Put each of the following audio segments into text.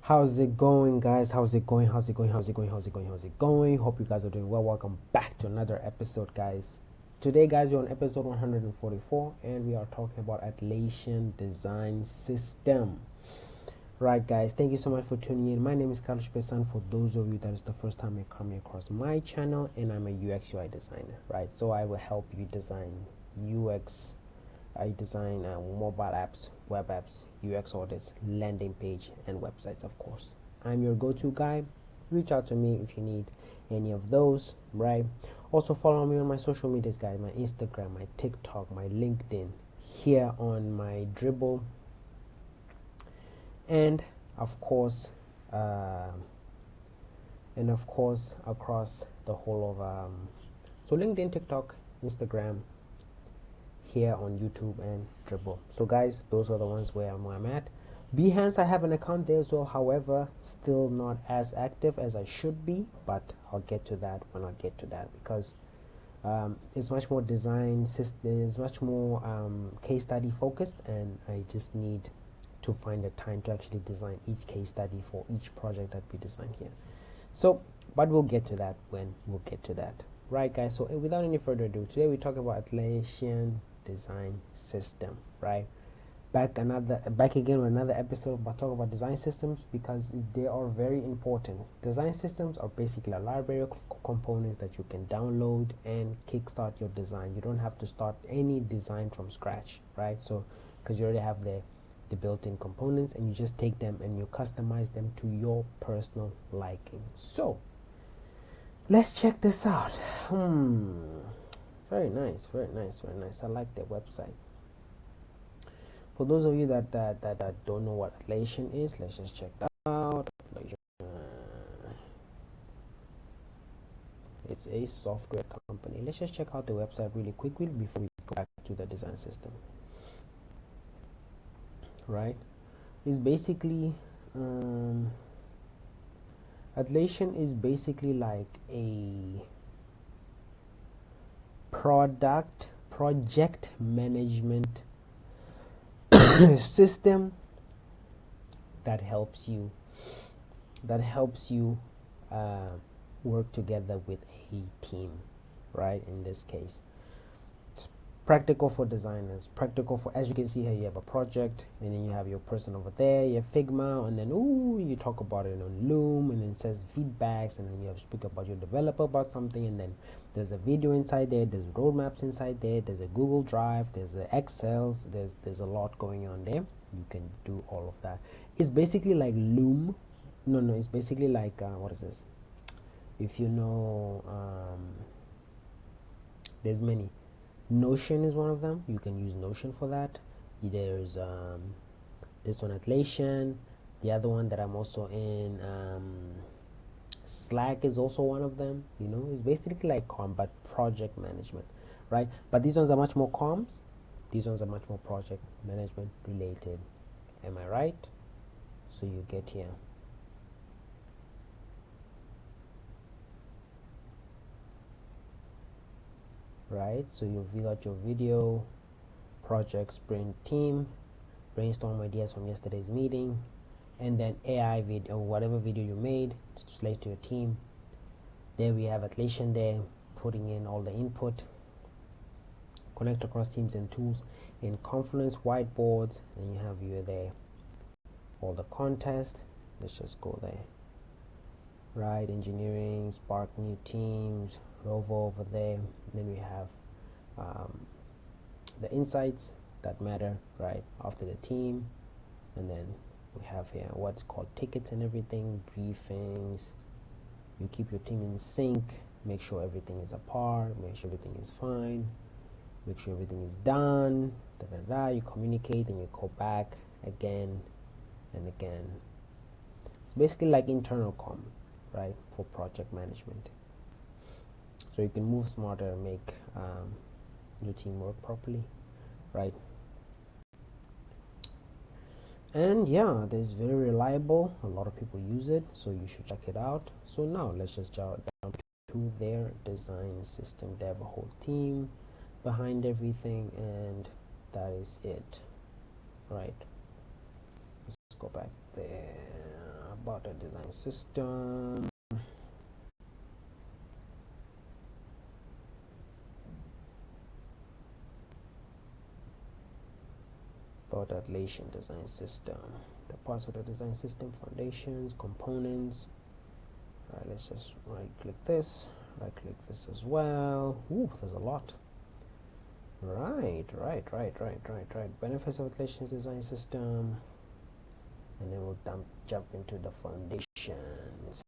How's it going, guys? How's it going? How's it going? How's it going? How's it going? How's it going? Hope you guys are doing well. Welcome back to another episode, guys. Today, guys, we're on episode 144 and we are talking about Atlassian Design System. Right, guys, thank you so much for tuning in. My name is Pessane. For those of you that is the first time you're coming across my channel, and I'm a UX UI designer, right? So I will help you design UX. I design mobile apps, web apps, UX audits, landing page, and websites, of course. I'm your go-to guy. Reach out to me if you need any of those, right? Also follow me on my social medias, guys, my Instagram, my TikTok, my LinkedIn, here on my Dribbble, and of course across the whole of so LinkedIn, TikTok, Instagram, here on YouTube and Dribbble. So guys, those are the ones where I'm at. Behance, I have an account there as well, however still not as active as I should be, but I'll get to that when I get to that, because it's much more design system, it's much more case study focused, and I just need to find the time to actually design each case study for each project that we design here. So but we'll get to that when we'll get to that. Right, guys, so without any further ado, today we're talking about Atlassian Design System, right? Back again with another episode about talking about design systems, because they are very important. Design systems are basically a library of components that you can download and kickstart your design. You don't have to start any design from scratch, right? So because you already have the built-in components, and you just take them and you customize them to your personal liking. So let's check this out. Very nice, very nice, very nice. I like their website. For those of you that don't know what Atlassian is, let's just check that out. It's a software company. Let's just check out the website really quickly before we go back to the design system. Right? It's basically Atlassian is basically like a project management system that helps you work together with a team, right? In this case, it's practical for designers, practical for, as you can see here, you have a project, and then you have your person over there, you have Figma, and then you talk about it on Loom, and then it says feedbacks, and then you have to speak about your developer about something, and then there's a video inside there, there's roadmaps inside there, there's a Google Drive, there's a Excel, there's a lot going on there. You can do all of that. It's basically like Loom. No, it's basically like what is this? If you know, there's many. Notion is one of them. You can use Notion for that. There's this one, Atlassian. The other one that I'm also in, Slack, is also one of them. You know, it's basically like but project management, right? But these ones are much more comms. These ones are much more project management related. Am I right? So you get here. Right, so you've got your video, project, sprint, team, brainstorm ideas from yesterday's meeting, and then AI video, whatever video you made, slate to your team. There we have Atlassian there, putting in all the input, connect across teams and tools. In Confluence, whiteboards, and you have you there, all the contest. Let's just go there. Right, engineering, spark new teams, Rovo over there. And then we have the insights that matter, right, after the team. And then we have here what's called tickets and everything, briefings. You keep your team in sync, make sure everything is apart, make sure everything is fine, make sure everything is done, you communicate, and you go back again and again. It's basically like internal comm, right, for project management. So you can move smarter and make your team work properly, right? And yeah, this is very reliable. A lot of people use it, so you should check it out. So now let's just jump to their design system. They have a whole team behind everything, and that is it, right? Let's go back there. about the design system. About Atlassian Design System. The parts of the design system: foundations, components. Alright, let's just right click this as well. Ooh, there's a lot. Right. Benefits of Atlassian Design System. And then we'll jump into the foundations.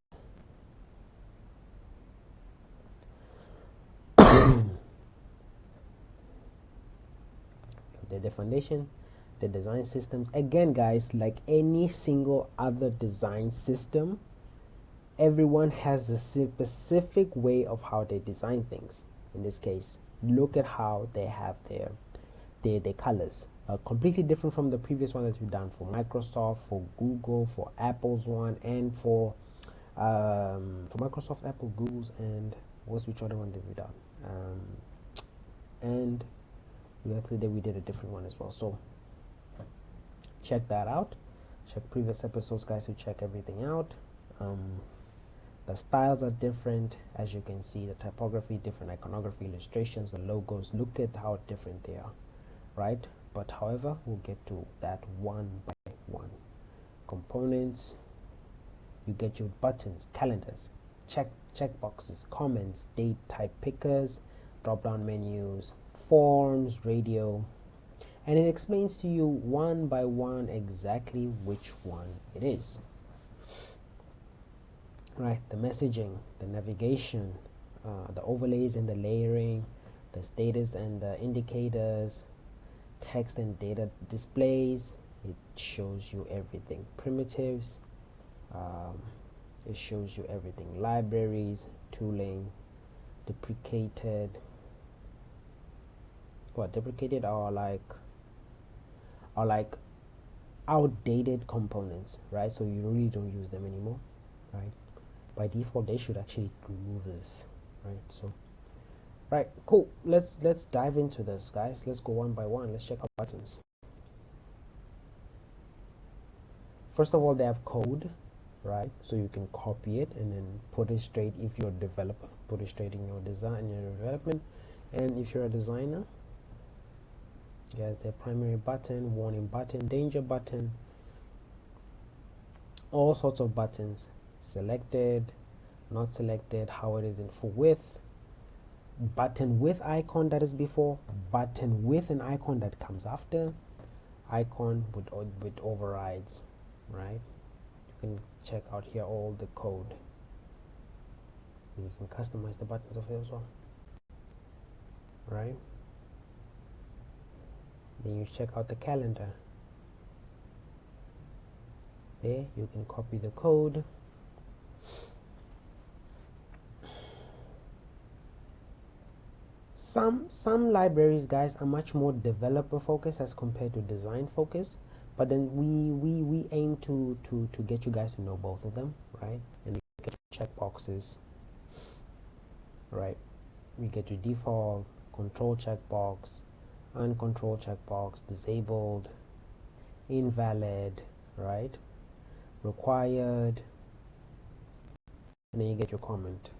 the foundation, the design systems. Again, guys, like any single other design system, everyone has a specific way of how they design things. In this case, look at how they have their colors. Completely different from the previous one that we've done for Microsoft, for Google, for Apple's one, and for Microsoft, Apple, Google's, and which other one did we done? And we did a different one as well. So check that out. Check previous episodes, guys, to check everything out. The styles are different, as you can see. The typography, different iconography, illustrations, the logos. Look at how different they are, right? But however, we'll get to that one by one. Components, you get your buttons, calendars, check boxes, comments, date type pickers, drop down menus, forms, radio, and it explains to you one by one exactly which one it is. Right, the messaging, the navigation, the overlays and the layering, the status and the indicators, text and data displays. It shows you everything. Primitives, it shows you everything. Libraries, tooling, deprecated are like outdated components, right? So you really don't use them anymore, right? By default, they should actually remove this, right? So, right, cool. Let's dive into this, guys. Let's go one by one. Let's check out buttons. First of all, they have code, right? So you can copy it and then put it straight. If you're a developer, put it straight in your design, your development. And if you're a designer, there's their primary button, warning button, danger button, all sorts of buttons. Selected, not selected, how it is in full width, button with icon that is before, button with an icon that comes after, icon with overrides, right? You can check out here all the code. You can customize the buttons of it as well, right? Then you check out the calendar. There you can copy the code. Some libraries, guys, are much more developer focused as compared to design focused, but then we aim to get you guys to know both of them, right? And we get check boxes, right? We get your default, control checkbox, uncontrolled checkbox, disabled, invalid, right? Required, and then you get your comment,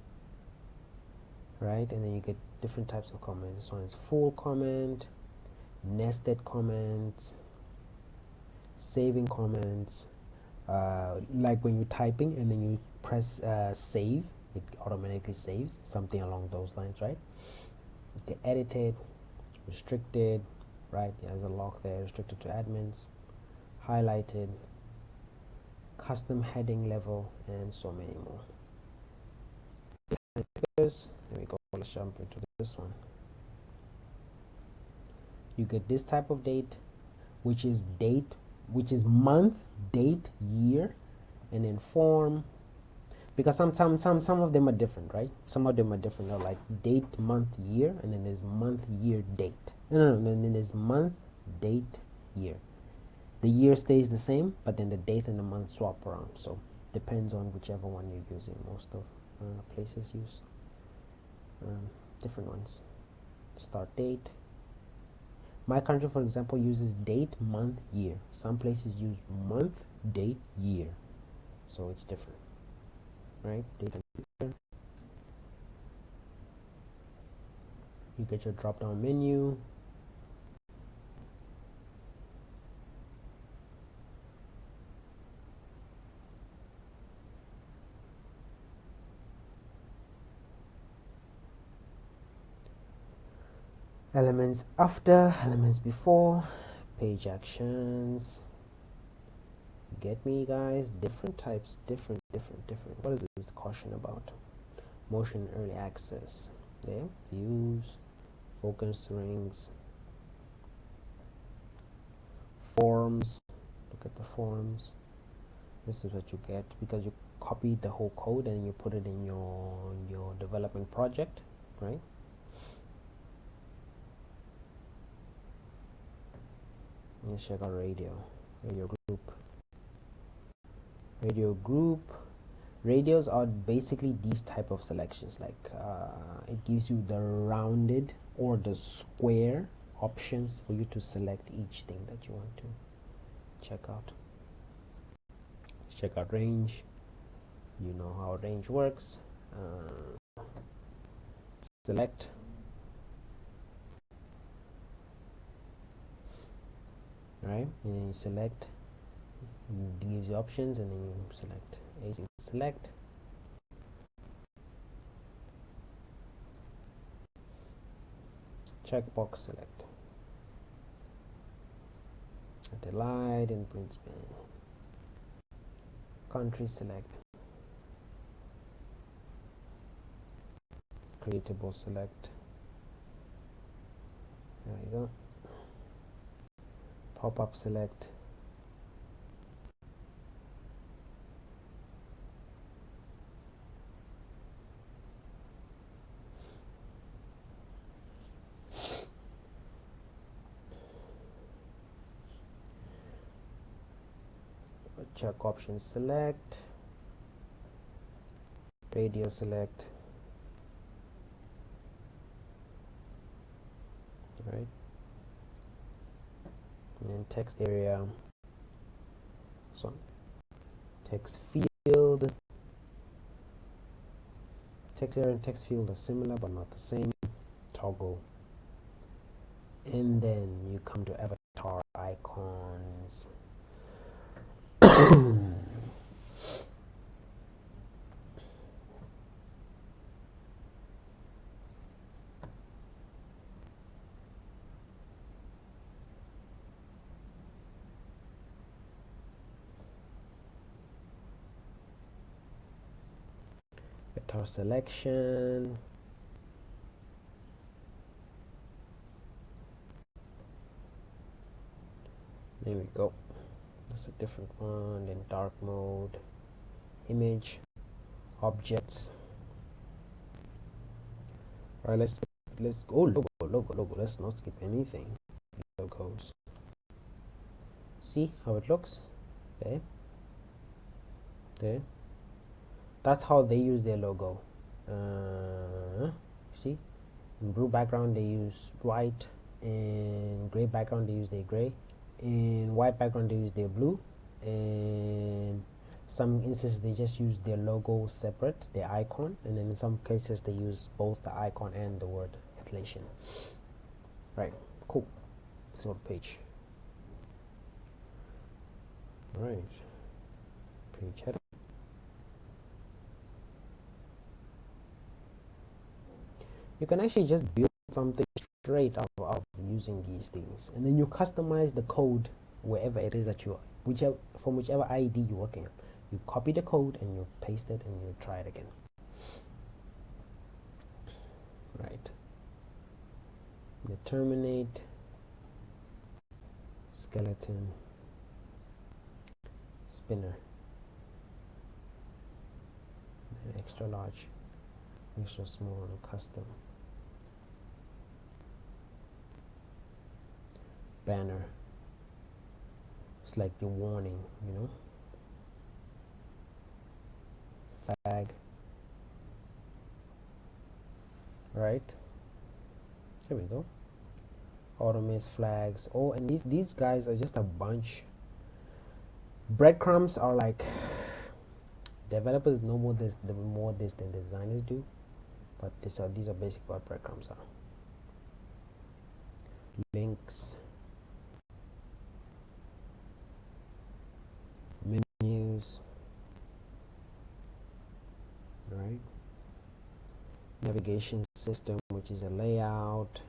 right? And then you get different types of comments. This one is full comment, nested comments, saving comments, like when you're typing and then you press save, it automatically saves, something along those lines, right? Okay, edited, restricted, right? There's a lock there, restricted to admins, highlighted, custom heading level, and so many more. There we go. Let's jump into this one. You get this type of date, which is month, date, year, and then form. Because some of them are different, right? Some of them are different. They're like date, month, year, and then there's month, year, date. No, and then there's month, date, year. The year stays the same, but then the date and the month swap around. So depends on whichever one you're using. Most of places use different ones. Start date. My country, for example, uses date, month, year. Some places use month, date, year. so it's different, right? Data. You get your drop down menu. Elements after, elements before, page actions. Get me, guys? Different types, different. What is this caution about? Motion early access. There, views, focus rings, forms. Look at the forms. This is what you get because you copied the whole code and you put it in your development project, right? Let's check out radio group. Radios are basically these type of selections, like it gives you the rounded or the square options for you to select each thing that you want to check out. Check out range. You know how range works. Select. Right, and then you select. It gives you options, and then you select. Select. Checkbox select. Adelaide and Brisbane. Country select. Creatable select. There you go. Pop-up select. Check options select. Radio select. Right, and then text area, so text field. Text area and text field are similar but not the same. Toggle, and then you come to avatar icons. Avatar selection. There we go. That's a different one. Then dark mode, image, objects. All right, let's go. Logo. Let's not skip anything. Logos. See how it looks? There. That's how they use their logo. See, in blue background they use white, in gray background they use their gray, in white background they use their blue, and some instances they just use their logo separate, their icon, and then in some cases they use both the icon and the word Atlassian. Right, cool. Let's go to page. Right, page header. You can actually just build something straight out of using these things, and then you customize the code wherever it is that you are, from whichever ID you're working on. You copy the code and you paste it and you try it again. Right. Terminate, skeleton, spinner, extra large, extra small, and custom. Banner. It's like the warning, you know. Flag. Right. Here we go. Automates flags. Oh, and these guys are just a bunch. Breadcrumbs are like Developers know more this than designers do, but these are basic what breadcrumbs are. Links, menus, right? Navigation system, which is a layout,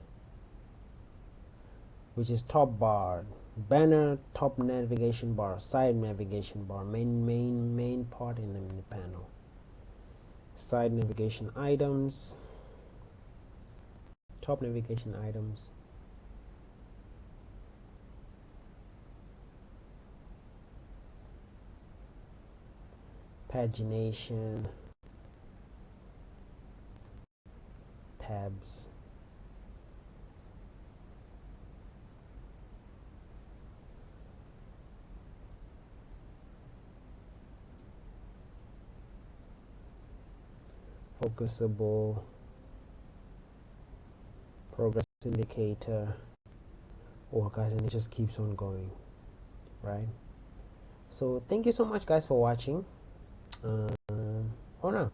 which is top bar, banner, top navigation bar, side navigation bar, main part in the panel, side navigation items, top navigation items, pagination, tabs, focusable, progress indicator. Oh guys, and it just keeps on going, right? So thank you so much guys for watching. Oh no,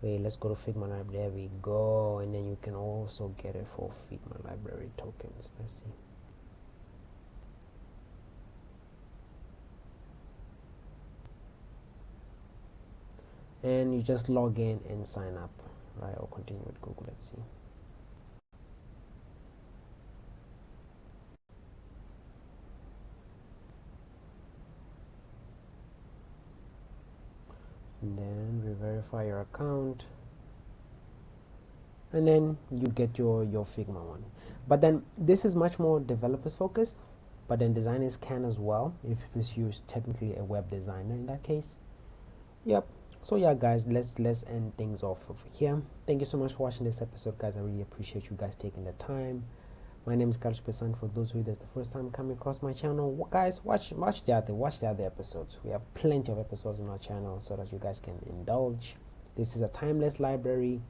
wait, let's go to Figma library. There we go. And then you can also get it for Figma library tokens. Let's see. And you just log in and sign up, right? Or continue with Google. Let's see. And then we verify your account, and then you get your Figma one. But then this is much more developers focused, but then designers can as well if you're technically a web designer in that case. Yep. So yeah guys, let's end things off over here. Thank you so much for watching this episode guys. I really appreciate you guys taking the time. My name is Pessane. For those of you that's the first time coming across my channel, guys, watch the other episodes. We have plenty of episodes on our channel so that you guys can indulge. This is a timeless library.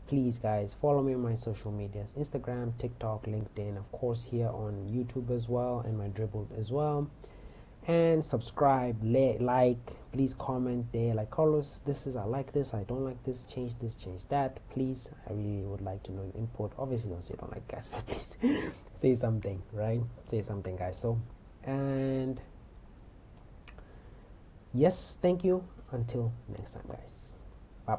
Please guys, follow me on my social medias, Instagram, TikTok, LinkedIn, of course here on YouTube as well, and my Dribbble as well. And subscribe, like, please comment there, like, Carlos, I like this, I don't like this, change that, please. I really would like to know your input. Obviously don't say don't like guys, but please say something, right? Say something guys. So, and yes, thank you, until next time guys, bye.